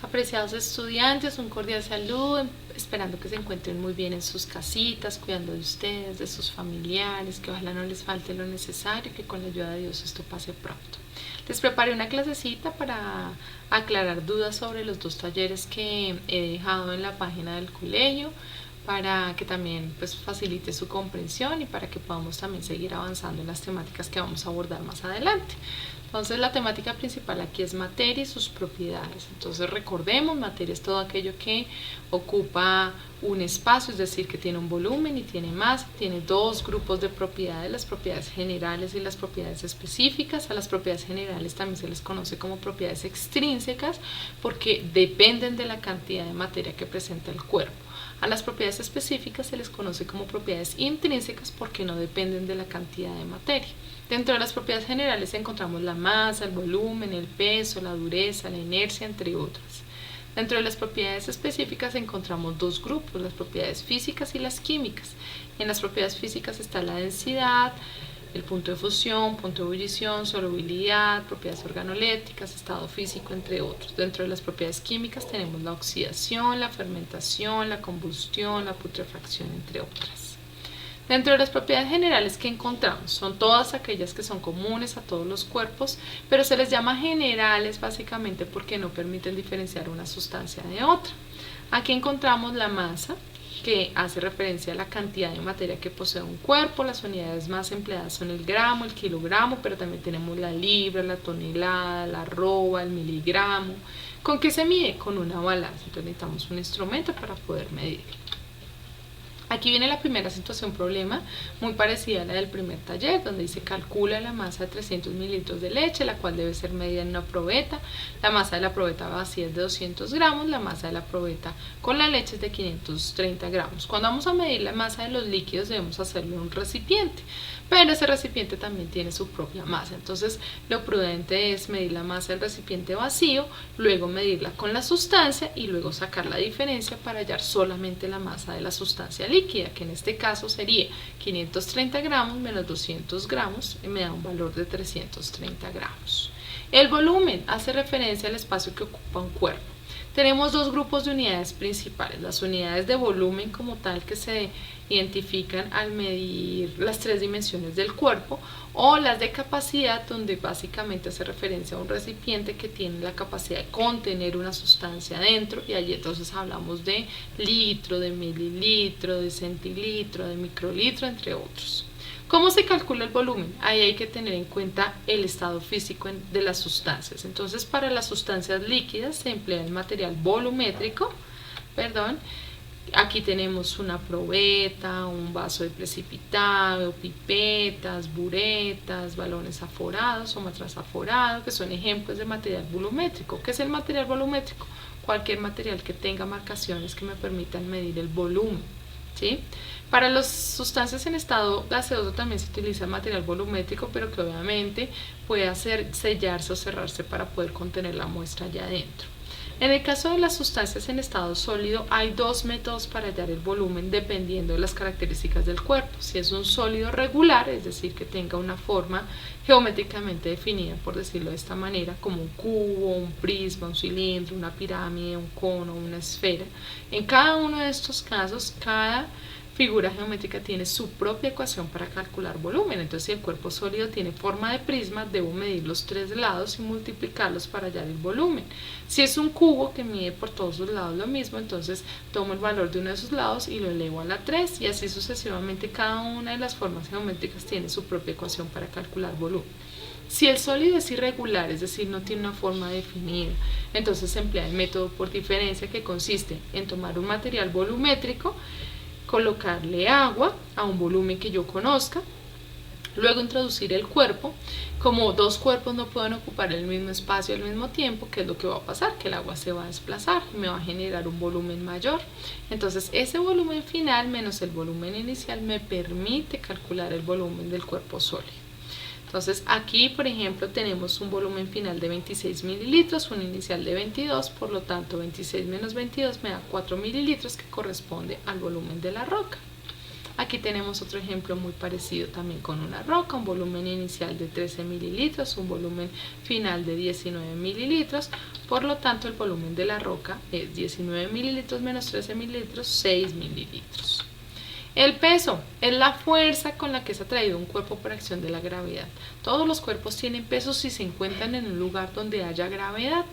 Apreciados estudiantes, un cordial saludo, esperando que se encuentren muy bien en sus casitas, cuidando de ustedes, de sus familiares, que ojalá no les falte lo necesario y que con la ayuda de Dios esto pase pronto. Les preparé una clasecita para aclarar dudas sobre los dos talleres que he dejado en la página del colegio, para que también pues facilite su comprensión y para que podamos también seguir avanzando en las temáticas que vamos a abordar más adelante. Entonces la temática principal aquí es materia y sus propiedades. Entonces recordemos, materia es todo aquello que ocupa un espacio, es decir, que tiene un volumen y tiene masa, tiene dos grupos de propiedades, las propiedades generales y las propiedades específicas. A las propiedades generales también se les conoce como propiedades extrínsecas porque dependen de la cantidad de materia que presenta el cuerpo. A las propiedades específicas se les conoce como propiedades intrínsecas porque no dependen de la cantidad de materia. Dentro de las propiedades generales encontramos la masa, el volumen, el peso, la dureza, la inercia, entre otras. Dentro de las propiedades específicas encontramos dos grupos, las propiedades físicas y las químicas. En las propiedades físicas está la densidad, el punto de fusión, punto de ebullición, solubilidad, propiedades organolépticas, estado físico, entre otros. Dentro de las propiedades químicas tenemos la oxidación, la fermentación, la combustión, la putrefacción, entre otras. Dentro de las propiedades generales que encontramos son todas aquellas que son comunes a todos los cuerpos, pero se les llama generales básicamente porque no permiten diferenciar una sustancia de otra. Aquí encontramos la masa, que hace referencia a la cantidad de materia que posee un cuerpo. Las unidades más empleadas son el gramo, el kilogramo, pero también tenemos la libra, la tonelada, la arroba, el miligramo. ¿Con qué se mide? Con una balanza. Entonces necesitamos un instrumento para poder medirlo. Aquí viene la primera situación problema, muy parecida a la del primer taller, donde dice calcula la masa de 300 mililitros de leche, la cual debe ser medida en una probeta. La masa de la probeta vacía es de 200 gramos, la masa de la probeta con la leche es de 530 gramos. Cuando vamos a medir la masa de los líquidos debemos hacerlo en un recipiente, pero ese recipiente también tiene su propia masa. Entonces lo prudente es medir la masa del recipiente vacío, luego medirla con la sustancia y luego sacar la diferencia para hallar solamente la masa de la sustancia líquida, que en este caso sería 530 gramos menos 200 gramos y me da un valor de 330 gramos. El volumen hace referencia al espacio que ocupa un cuerpo. Tenemos dos grupos de unidades principales, las unidades de volumen como tal que se identifican al medir las tres dimensiones del cuerpo, o las de capacidad, donde básicamente hace referencia a un recipiente que tiene la capacidad de contener una sustancia dentro, y allí entonces hablamos de litro, de mililitro, de centilitro, de microlitro, entre otros. ¿Cómo se calcula el volumen? Ahí hay que tener en cuenta el estado físico de las sustancias. Entonces, para las sustancias líquidas se emplea el material volumétrico, aquí tenemos una probeta, un vaso de precipitado, pipetas, buretas, balones aforados o matraz aforado, que son ejemplos de material volumétrico. ¿Qué es el material volumétrico? Cualquier material que tenga marcaciones que me permitan medir el volumen, ¿sí? Para las sustancias en estado gaseoso también se utiliza material volumétrico, pero que obviamente puede hacer sellarse o cerrarse para poder contener la muestra allá adentro. En el caso de las sustancias en estado sólido hay dos métodos para hallar el volumen dependiendo de las características del cuerpo. Si es un sólido regular, es decir, que tenga una forma geométricamente definida, por decirlo de esta manera, como un cubo, un prisma, un cilindro, una pirámide, un cono, una esfera. En cada uno de estos casos, cada figura geométrica tiene su propia ecuación para calcular volumen. Entonces, si el cuerpo sólido tiene forma de prisma, debo medir los tres lados y multiplicarlos para hallar el volumen. Si es un cubo que mide por todos los lados lo mismo, entonces tomo el valor de uno de sus lados y lo elevo a la 3, y así sucesivamente cada una de las formas geométricas tiene su propia ecuación para calcular volumen. Si el sólido es irregular, es decir, no tiene una forma definida, entonces se emplea el método por diferencia, que consiste en tomar un material volumétrico, colocarle agua a un volumen que yo conozca, luego introducir el cuerpo. Como dos cuerpos no pueden ocupar el mismo espacio al mismo tiempo, ¿qué es lo que va a pasar? Que el agua se va a desplazar y me va a generar un volumen mayor. Entonces ese volumen final menos el volumen inicial me permite calcular el volumen del cuerpo sólido. Entonces aquí, por ejemplo, tenemos un volumen final de 26 mililitros, un inicial de 22, por lo tanto 26 menos 22 me da 4 mililitros, que corresponde al volumen de la roca. Aquí tenemos otro ejemplo muy parecido también con una roca, un volumen inicial de 13 mililitros, un volumen final de 19 mililitros, Por lo tanto, el volumen de la roca es 19 mililitros menos 13 mililitros, 6 mililitros. El peso es la fuerza con la que es atraído un cuerpo por acción de la gravedad. Todos los cuerpos tienen peso si se encuentran en un lugar donde haya gravedad.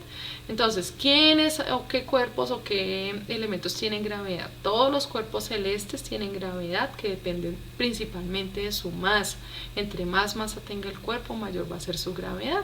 Entonces, ¿quiénes o qué cuerpos o qué elementos tienen gravedad? Todos los cuerpos celestes tienen gravedad, que dependen principalmente de su masa. Entre más masa tenga el cuerpo, mayor va a ser su gravedad.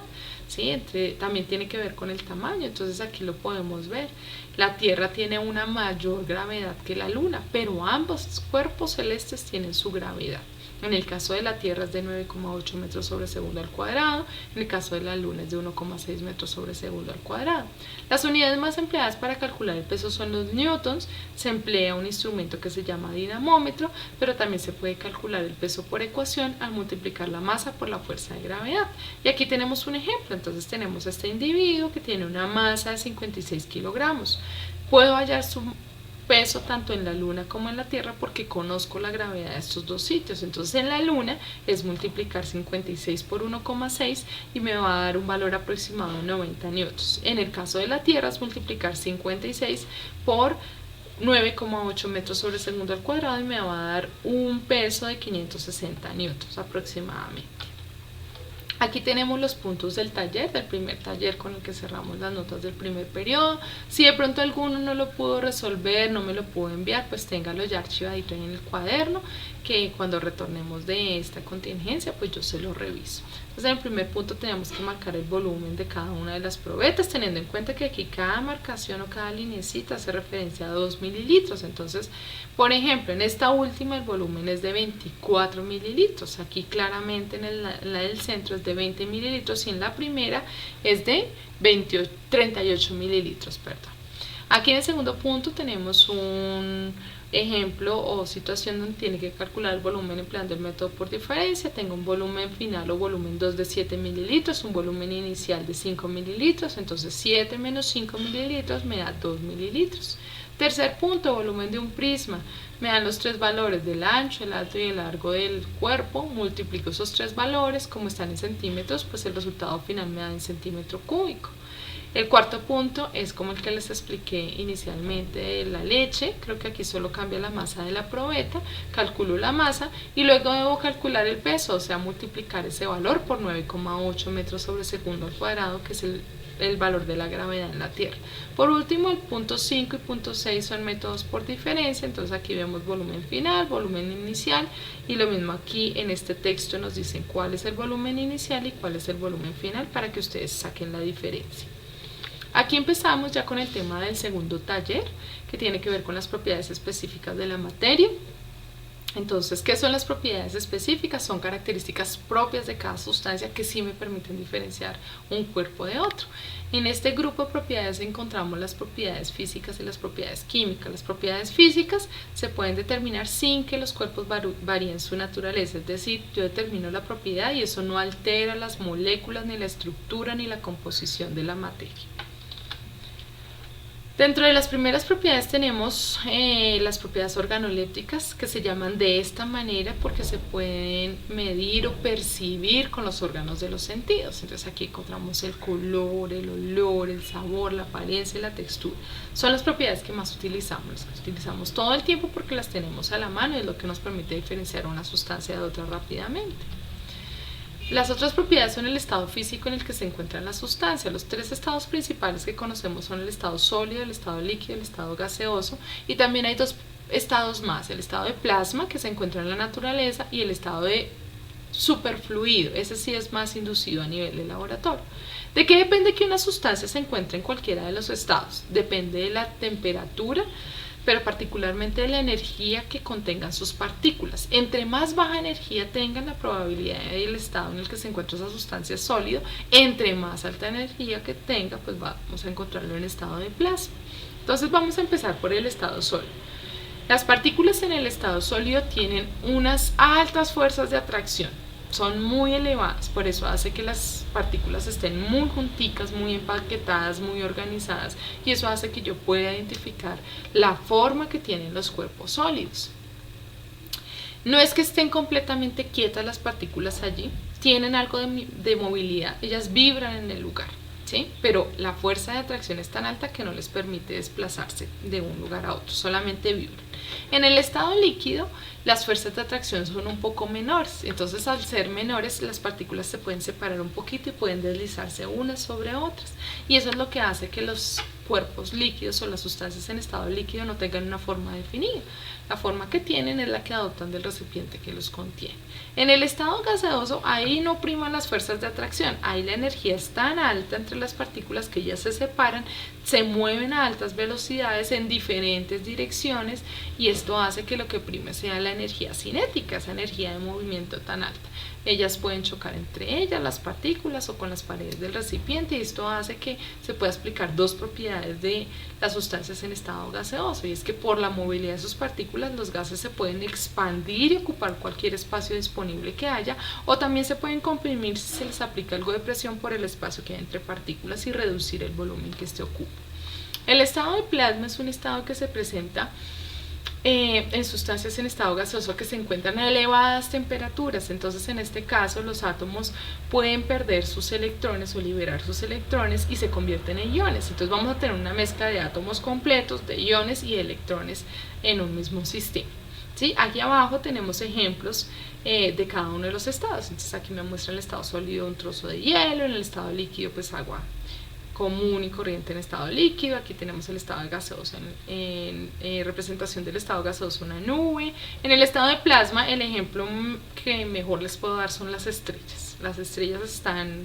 ¿Sí? También tiene que ver con el tamaño, entonces aquí lo podemos ver. La Tierra tiene una mayor gravedad que la Luna, pero ambos cuerpos celestes tienen su gravedad. En el caso de la Tierra es de 9,8 metros sobre segundo al cuadrado, en el caso de la Luna es de 1,6 metros sobre segundo al cuadrado. Las unidades más empleadas para calcular el peso son los newtons. Se emplea un instrumento que se llama dinamómetro, pero también se puede calcular el peso por ecuación al multiplicar la masa por la fuerza de gravedad. Y aquí tenemos un ejemplo. Entonces tenemos a este individuo que tiene una masa de 56 kilogramos. Puedo hallar su peso tanto en la Luna como en la Tierra porque conozco la gravedad de estos dos sitios. Entonces en la Luna es multiplicar 56 por 1,6 y me va a dar un valor aproximado de 90 newtons. En el caso de la Tierra es multiplicar 56 por 9,8 metros sobre segundo al cuadrado y me va a dar un peso de 560 newtons aproximadamente. Aquí tenemos los puntos del taller, del primer taller con el que cerramos las notas del primer periodo. Si de pronto alguno no lo pudo resolver, no me lo pudo enviar, pues téngalo ya archivadito en el cuaderno, que cuando retornemos de esta contingencia, pues yo se lo reviso. Entonces en el primer punto tenemos que marcar el volumen de cada una de las probetas, teniendo en cuenta que aquí cada marcación o cada linecita hace referencia a 2 mililitros. Entonces, por ejemplo, en esta última el volumen es de 24 mililitros. Aquí claramente en la del centro es de 20 mililitros y en la primera es de 38 mililitros. Aquí en el segundo punto tenemos un ejemplo o situación donde tiene que calcular el volumen empleando el método por diferencia. Tengo un volumen final o volumen 2 de 7 mililitros, un volumen inicial de 5 mililitros, entonces 7 menos 5 mililitros me da 2 mililitros. Tercer punto, volumen de un prisma. Me dan los tres valores del ancho, el alto y el largo del cuerpo. Multiplico esos tres valores, como están en centímetros, pues el resultado final me da en centímetro cúbico. El cuarto punto es como el que les expliqué inicialmente de la leche. Creo que aquí solo cambia la masa de la probeta. Calculo la masa y luego debo calcular el peso, o sea, multiplicar ese valor por 9,8 metros sobre segundo al cuadrado, que es el valor de la gravedad en la Tierra. Por último, el punto 5 y punto 6 son métodos por diferencia. Entonces aquí vemos volumen final, volumen inicial, y lo mismo aquí en este texto nos dicen cuál es el volumen inicial y cuál es el volumen final para que ustedes saquen la diferencia. Aquí empezamos ya con el tema del segundo taller, que tiene que ver con las propiedades específicas de la materia. Entonces, ¿qué son las propiedades específicas? Son características propias de cada sustancia que sí me permiten diferenciar un cuerpo de otro. En este grupo de propiedades encontramos las propiedades físicas y las propiedades químicas. Las propiedades físicas se pueden determinar sin que los cuerpos varíen su naturaleza, es decir, yo determino la propiedad y eso no altera las moléculas, ni la estructura, ni la composición de la materia. Dentro de las primeras propiedades tenemos las propiedades organolépticas, que se llaman de esta manera porque se pueden medir o percibir con los órganos de los sentidos. Entonces aquí encontramos el color, el olor, el sabor, la apariencia y la textura. Son las propiedades que más utilizamos, las que utilizamos todo el tiempo porque las tenemos a la mano y es lo que nos permite diferenciar una sustancia de otra rápidamente. Las otras propiedades son el estado físico en el que se encuentra la sustancia. Los tres estados principales que conocemos son el estado sólido, el estado líquido y el estado gaseoso. Y también hay dos estados más, el estado de plasma, que se encuentra en la naturaleza, y el estado de superfluido. Ese sí es más inducido a nivel de laboratorio. ¿De qué depende que una sustancia se encuentre en cualquiera de los estados? Depende de la temperatura, pero particularmente de la energía que contengan sus partículas. Entre más baja energía tengan, la probabilidad del estado en el que se encuentra esa sustancia sólido, entre más alta energía que tenga, pues vamos a encontrarlo en estado de plasma. Entonces vamos a empezar por el estado sólido. Las partículas en el estado sólido tienen unas altas fuerzas de atracción, son muy elevadas, por eso hace que las partículas estén muy junticas, muy empaquetadas, muy organizadas, y eso hace que yo pueda identificar la forma que tienen los cuerpos sólidos. No es que estén completamente quietas las partículas allí, tienen algo de movilidad, ellas vibran en el lugar. ¿sí? Pero la fuerza de atracción es tan alta que no les permite desplazarse de un lugar a otro, solamente vibran. En el estado líquido, las fuerzas de atracción son un poco menores, entonces al ser menores las partículas se pueden separar un poquito y pueden deslizarse unas sobre otras, y eso es lo que hace que los cuerpos líquidos o las sustancias en estado líquido no tengan una forma definida. La forma que tienen es la que adoptan del recipiente que los contiene. En el estado gaseoso, ahí no priman las fuerzas de atracción, ahí la energía es tan alta entre las partículas que ellas se separan, se mueven a altas velocidades en diferentes direcciones, y esto hace que lo que prime sea la energía cinética, esa energía de movimiento tan alta. Ellas pueden chocar entre ellas, las partículas, o con las paredes del recipiente, y esto hace que se pueda explicar dos propiedades de las sustancias en estado gaseoso, y es que por la movilidad de sus partículas los gases se pueden expandir y ocupar cualquier espacio disponible que haya, o también se pueden comprimir si se les aplica algo de presión por el espacio que hay entre partículas y reducir el volumen que éste ocupa. El estado de plasma es un estado que se presenta en sustancias en estado gaseoso que se encuentran a elevadas temperaturas. Entonces en este caso los átomos pueden perder sus electrones o liberar sus electrones y se convierten en iones. Entonces vamos a tener una mezcla de átomos completos, de iones y electrones en un mismo sistema, ¿sí? Aquí abajo tenemos ejemplos de cada uno de los estados. Entonces aquí me muestra el estado sólido un trozo de hielo, en el estado líquido pues agua común y corriente en estado líquido. Aquí tenemos el estado gaseoso en representación del estado gaseoso, una nube. En el estado de plasma, el ejemplo que mejor les puedo dar son las estrellas. Las estrellas están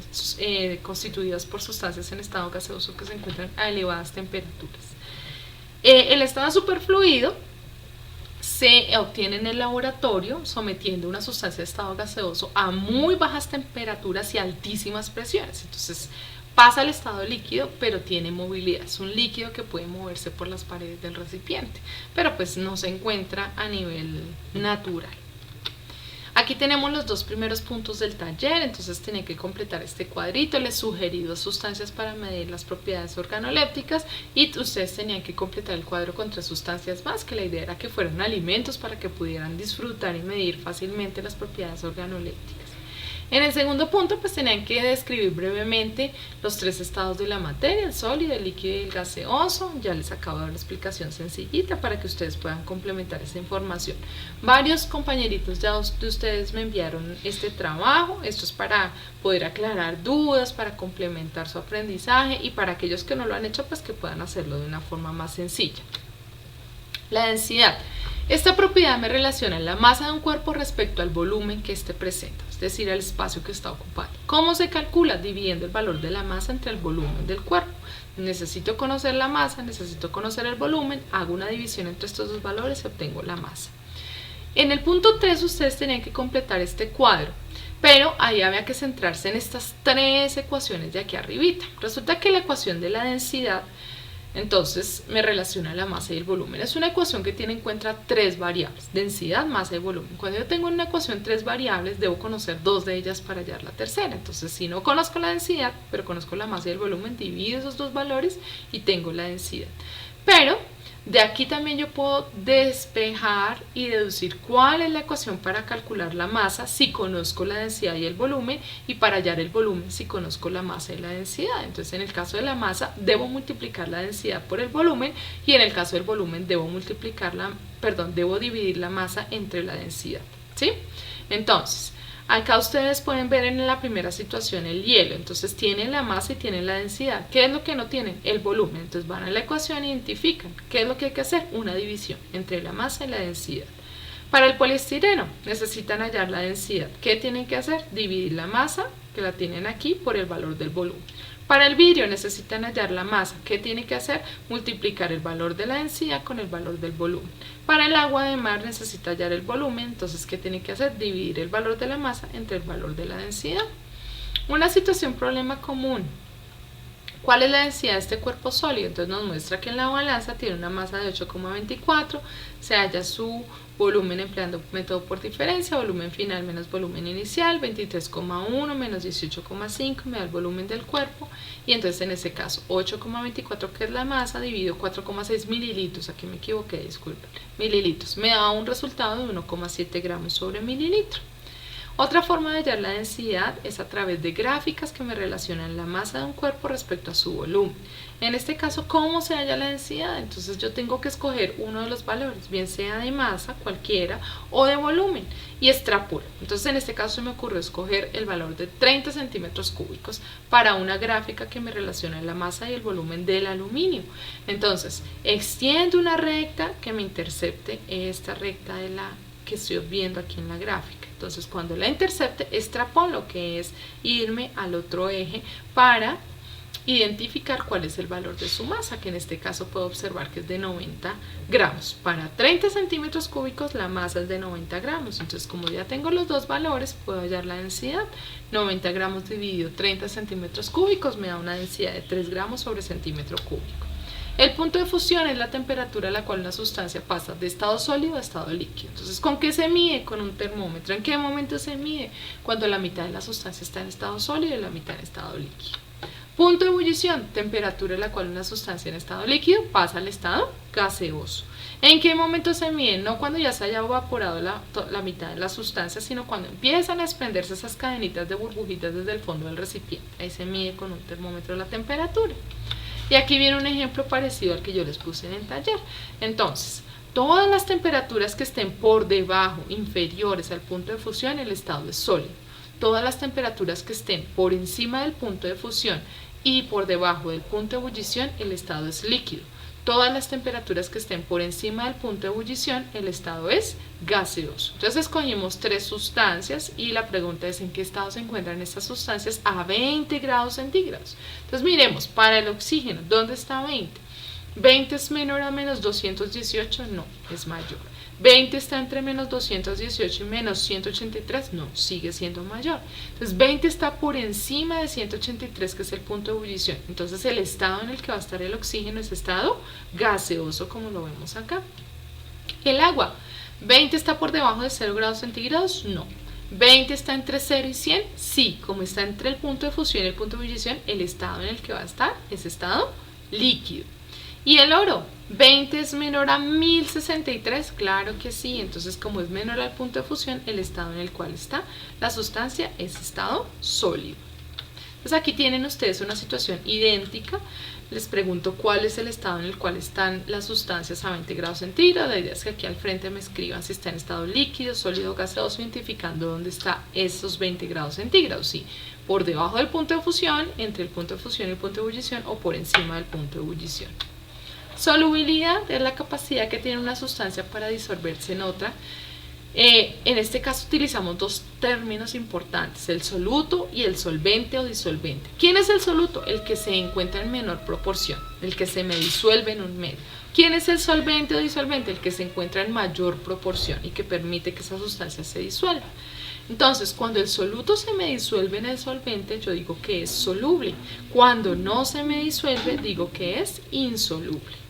constituidas por sustancias en estado gaseoso que se encuentran a elevadas temperaturas. El estado superfluido se obtiene en el laboratorio sometiendo una sustancia de estado gaseoso a muy bajas temperaturas y altísimas presiones. Entonces pasa al estado líquido, pero tiene movilidad. Es un líquido que puede moverse por las paredes del recipiente, pero pues no se encuentra a nivel natural. Aquí tenemos los dos primeros puntos del taller, entonces tienen que completar este cuadrito. Les sugerí dos sustancias para medir las propiedades organolépticas, y ustedes tenían que completar el cuadro con 3 sustancias más, que la idea era que fueran alimentos para que pudieran disfrutar y medir fácilmente las propiedades organolépticas. En el segundo punto pues tenían que describir brevemente los 3 estados de la materia, el sólido, el líquido y el gaseoso. Ya les acabo de dar una explicación sencillita para que ustedes puedan complementar esa información. Varios compañeritos ya de ustedes me enviaron este trabajo. Esto es para poder aclarar dudas, para complementar su aprendizaje, y para aquellos que no lo han hecho pues que puedan hacerlo de una forma más sencilla. La densidad. Esta propiedad me relaciona la masa de un cuerpo respecto al volumen que éste presenta, es decir, al espacio que está ocupando. ¿Cómo se calcula? Dividiendo el valor de la masa entre el volumen del cuerpo. Necesito conocer la masa, necesito conocer el volumen, hago una división entre estos dos valores y obtengo la masa. En el punto 3 ustedes tenían que completar este cuadro, pero ahí había que centrarse en estas 3 ecuaciones de aquí arribita. Resulta que la ecuación de la densidad entonces me relaciona la masa y el volumen. Es una ecuación que tiene en cuenta 3 variables: densidad, masa y volumen. Cuando yo tengo en una ecuación 3 variables, debo conocer 2 de ellas para hallar la tercera. Entonces si no conozco la densidad, pero conozco la masa y el volumen, divido esos 2 valores y tengo la densidad. Pero de aquí también yo puedo despejar y deducir cuál es la ecuación para calcular la masa si conozco la densidad y el volumen, y para hallar el volumen si conozco la masa y la densidad. Entonces en el caso de la masa debo multiplicar la densidad por el volumen, y en el caso del volumen debo dividir la masa entre la densidad, ¿sí? Entonces acá ustedes pueden ver en la primera situación el hielo. Entonces tienen la masa y tienen la densidad. ¿Qué es lo que no tienen? El volumen. Entonces van a la ecuación e identifican. ¿Qué es lo que hay que hacer? Una división entre la masa y la densidad. Para el poliestireno necesitan hallar la densidad. ¿Qué tienen que hacer? Dividir la masa, que la tienen aquí, por el valor del volumen. Para el vidrio necesitan hallar la masa. ¿Qué tienen que hacer? Multiplicar el valor de la densidad con el valor del volumen. Para el agua de mar necesita hallar el volumen. Entonces, ¿qué tienen que hacer? Dividir el valor de la masa entre el valor de la densidad. Una situación problema común. ¿Cuál es la densidad de este cuerpo sólido? Entonces nos muestra que en la balanza tiene una masa de 8,24, se halla su volumen empleando método por diferencia, volumen final menos volumen inicial, 23,1 menos 18,5 me da el volumen del cuerpo, y entonces en ese caso 8,24, que es la masa, dividido 4,6 mililitros, aquí me equivoqué, disculpen, mililitros, me da un resultado de 1,7 gramos sobre mililitro. Otra forma de hallar la densidad es a través de gráficas que me relacionan la masa de un cuerpo respecto a su volumen. En este caso, ¿cómo se halla la densidad? Entonces yo tengo que escoger uno de los valores, bien sea de masa, cualquiera, o de volumen, y extrapulo. Entonces en este caso se me ocurrió escoger el valor de 30 centímetros cúbicos para una gráfica que me relaciona la masa y el volumen del aluminio. Entonces extiendo una recta que me intercepte esta recta de la que estoy viendo aquí en la gráfica. Entonces cuando la intercepte, extrapolo, que es irme al otro eje para identificar cuál es el valor de su masa, que en este caso puedo observar que es de 90 gramos. Para 30 centímetros cúbicos la masa es de 90 gramos. Entonces como ya tengo los dos valores, puedo hallar la densidad. 90 gramos dividido 30 centímetros cúbicos me da una densidad de 3 gramos sobre centímetro cúbico. El punto de fusión es la temperatura a la cual una sustancia pasa de estado sólido a estado líquido. Entonces, ¿con qué se mide? Con un termómetro. ¿En qué momento se mide? Cuando la mitad de la sustancia está en estado sólido y la mitad en estado líquido. Punto de ebullición, temperatura a la cual una sustancia en estado líquido pasa al estado gaseoso. ¿En qué momento se mide? No cuando ya se haya evaporado la mitad de la sustancia, sino cuando empiezan a desprenderse esas cadenitas de burbujitas desde el fondo del recipiente. Ahí se mide con un termómetro la temperatura. Y aquí viene un ejemplo parecido al que yo les puse en el taller. Entonces, todas las temperaturas que estén por debajo, inferiores al punto de fusión, el estado es sólido. Todas las temperaturas que estén por encima del punto de fusión y por debajo del punto de ebullición, el estado es líquido. Todas las temperaturas que estén por encima del punto de ebullición, el estado es gaseoso. Entonces escogimos tres sustancias y la pregunta es en qué estado se encuentran estas sustancias a 20 grados centígrados. Entonces miremos, para el oxígeno, ¿dónde está 20? ¿20 es menor a menos 218? No, es mayor. ¿20 está entre menos 218 y menos 183? No, sigue siendo mayor. Entonces 20 está por encima de 183, que es el punto de ebullición. Entonces el estado en el que va a estar el oxígeno es estado gaseoso, como lo vemos acá. El agua, ¿20 está por debajo de 0 grados centígrados? No. ¿20 está entre 0 y 100? Sí, como está entre el punto de fusión y el punto de ebullición, el estado en el que va a estar es estado líquido. ¿Y el oro? ¿20 es menor a 1063? Claro que sí. Entonces, como es menor al punto de fusión, el estado en el cual está la sustancia es estado sólido. Entonces, aquí tienen ustedes una situación idéntica. Les pregunto cuál es el estado en el cual están las sustancias a 20 grados centígrados. La idea es que aquí al frente me escriban si está en estado líquido, sólido, gaseoso, identificando dónde está esos 20 grados centígrados. Si por debajo del punto de fusión, entre el punto de fusión y el punto de ebullición, o por encima del punto de ebullición. Solubilidad es la capacidad que tiene una sustancia para disolverse en otra. En este caso utilizamos dos términos importantes, el soluto y el solvente o disolvente. ¿Quién es el soluto? El que se encuentra en menor proporción, el que se me disuelve en un medio. ¿Quién es el solvente o disolvente? El que se encuentra en mayor proporción y que permite que esa sustancia se disuelva. Entonces, cuando el soluto se me disuelve en el solvente, yo digo que es soluble. Cuando no se me disuelve, digo que es insoluble.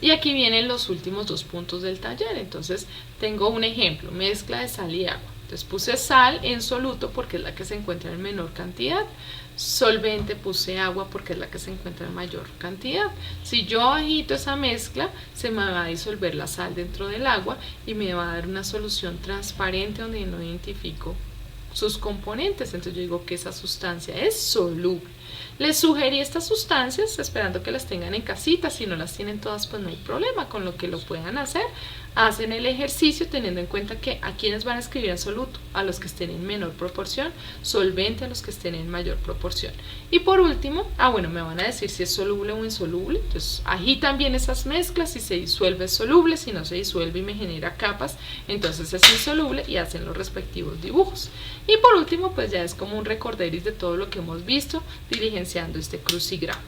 Y aquí vienen los últimos dos puntos del taller. Entonces tengo un ejemplo, mezcla de sal y agua. Entonces puse sal en soluto porque es la que se encuentra en menor cantidad. Solvente puse agua porque es la que se encuentra en mayor cantidad. Si yo agito esa mezcla, se me va a disolver la sal dentro del agua y me va a dar una solución transparente donde no identifico sus componentes. Entonces yo digo que esa sustancia es soluble. Les sugerí estas sustancias esperando que las tengan en casita. Si no las tienen todas, pues no hay problema. Con lo que lo puedan hacer, hacen el ejercicio teniendo en cuenta que a quienes van a escribir en soluto, a los que estén en menor proporción, solvente a los que estén en mayor proporción. Y por último, me van a decir si es soluble o insoluble. Entonces agitan bien esas mezclas, si se disuelve es soluble, si no se disuelve y me genera capas, entonces es insoluble, y hacen los respectivos dibujos. Y por último, pues ya es como un recorderis de todo lo que hemos visto diligenciando este crucigrama.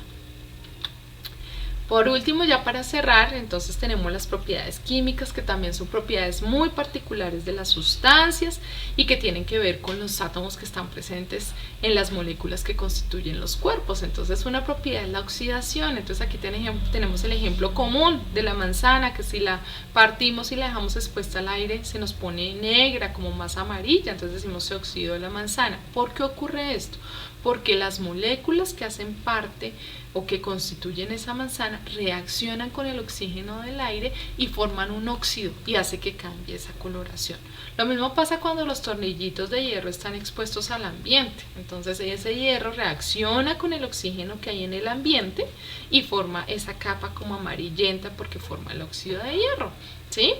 Por último, ya para cerrar, entonces tenemos las propiedades químicas, que también son propiedades muy particulares de las sustancias y que tienen que ver con los átomos que están presentes en las moléculas que constituyen los cuerpos. Entonces una propiedad es la oxidación. Entonces aquí tenemos el ejemplo común de la manzana, que si la partimos y la dejamos expuesta al aire se nos pone negra, como más amarilla, entonces decimos se oxidó la manzana. ¿Por qué ocurre esto? porque las moléculas que hacen parte o que constituyen esa manzana reaccionan con el oxígeno del aire y forman un óxido y hace que cambie esa coloración. Lo mismo pasa cuando los tornillitos de hierro están expuestos al ambiente. Entonces ese hierro reacciona con el oxígeno que hay en el ambiente y forma esa capa como amarillenta porque forma el óxido de hierro, ¿sí?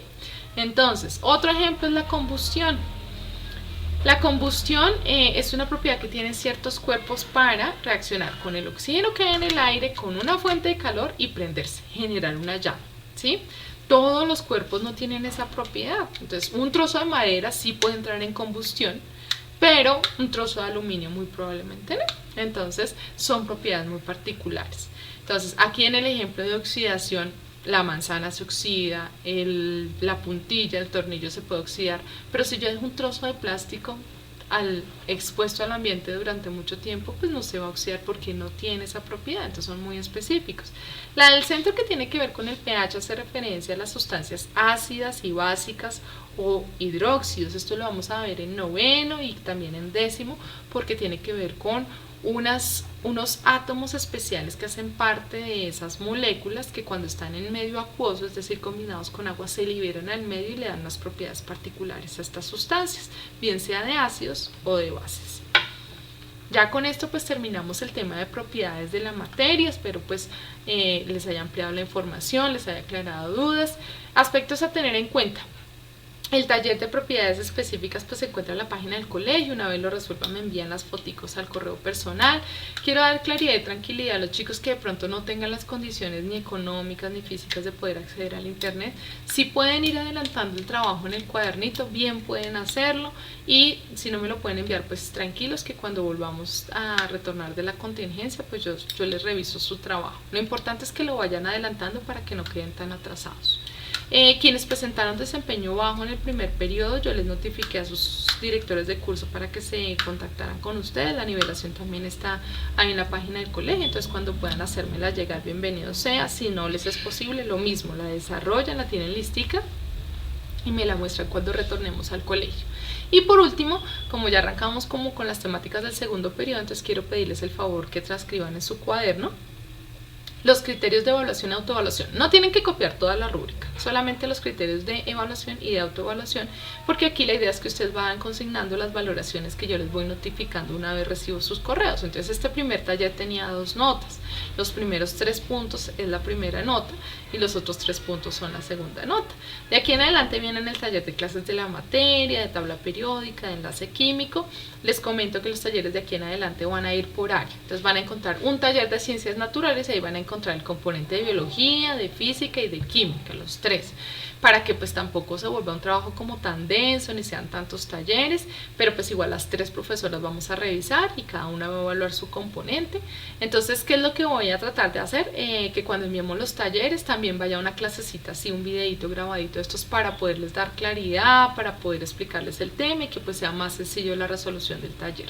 Entonces, otro ejemplo es la combustión. La combustión es una propiedad que tienen ciertos cuerpos para reaccionar con el oxígeno que hay en el aire, con una fuente de calor y prenderse, generar una llama, ¿sí? Todos los cuerpos no tienen esa propiedad. Entonces, un trozo de madera sí puede entrar en combustión, pero un trozo de aluminio muy probablemente no. Entonces, son propiedades muy particulares. Entonces, aquí en el ejemplo de oxidación, la manzana se oxida, la puntilla, el tornillo se puede oxidar, pero si yo dejo un trozo de plástico expuesto al ambiente durante mucho tiempo, pues no se va a oxidar porque no tiene esa propiedad, entonces son muy específicos. La del centro, que tiene que ver con el pH, hace referencia a las sustancias ácidas y básicas o hidróxidos. Esto lo vamos a ver en noveno y también en décimo, porque tiene que ver con unos átomos especiales que hacen parte de esas moléculas que cuando están en medio acuoso, es decir, combinados con agua, se liberan al medio y le dan unas propiedades particulares a estas sustancias, bien sea de ácidos o de bases. Ya con esto pues terminamos el tema de propiedades de la materia. Espero pues les haya ampliado la información, les haya aclarado dudas. Aspectos a tener en cuenta: el taller de propiedades específicas pues se encuentra en la página del colegio. Una vez lo resuelvan me envían las foticos al correo personal. Quiero dar claridad y tranquilidad a los chicos que de pronto no tengan las condiciones ni económicas ni físicas de poder acceder al internet. Si pueden ir adelantando el trabajo en el cuadernito, bien pueden hacerlo, y si no me lo pueden enviar, pues tranquilos que cuando volvamos a retornar de la contingencia pues yo les reviso su trabajo. Lo importante es que lo vayan adelantando para que no queden tan atrasados. Quienes presentaron desempeño bajo en el primer periodo, yo les notifiqué a sus directores de curso para que se contactaran con ustedes. La nivelación también está ahí en la página del colegio, entonces cuando puedan hacérmela llegar, bienvenido sea. Si no les es posible, lo mismo, la desarrollan, la tienen listica y me la muestran cuando retornemos al colegio. Y por último, como ya arrancamos como con las temáticas del segundo periodo, entonces quiero pedirles el favor que transcriban en su cuaderno los criterios de evaluación y autoevaluación. No tienen que copiar toda la rúbrica, solamente los criterios de evaluación y de autoevaluación, porque aquí la idea es que ustedes vayan consignando las valoraciones que yo les voy notificando una vez recibo sus correos. Entonces este primer taller tenía 2 notas. Los primeros 3 puntos es la primera nota y los otros 3 puntos son la segunda nota. De aquí en adelante vienen el taller de clases de la materia, de tabla periódica, de enlace químico. Les comento que los talleres de aquí en adelante van a ir por área. Entonces van a encontrar un taller de ciencias naturales y ahí van a encontrar el componente de biología, de física y de química, los 3, para que pues tampoco se vuelva un trabajo como tan denso ni sean tantos talleres, pero pues igual las 3 profesoras vamos a revisar y cada una va a evaluar su componente. Entonces, ¿qué es lo que voy a tratar de hacer? Que cuando enviemos los talleres también vaya una clasecita así, un videito grabadito de estos para poderles dar claridad, para poder explicarles el tema y que pues sea más sencillo la resolución del taller.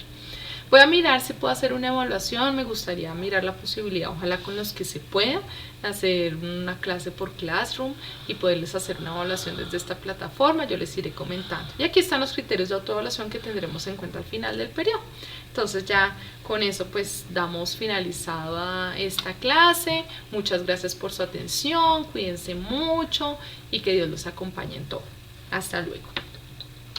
Voy a mirar si puedo hacer una evaluación. Me gustaría mirar la posibilidad, ojalá con los que se pueda, hacer una clase por Classroom y poderles hacer una evaluación desde esta plataforma. Yo les iré comentando. Y aquí están los criterios de autoevaluación que tendremos en cuenta al final del periodo. Entonces ya con eso pues damos finalizada esta clase. Muchas gracias por su atención. Cuídense mucho y que Dios los acompañe en todo. Hasta luego.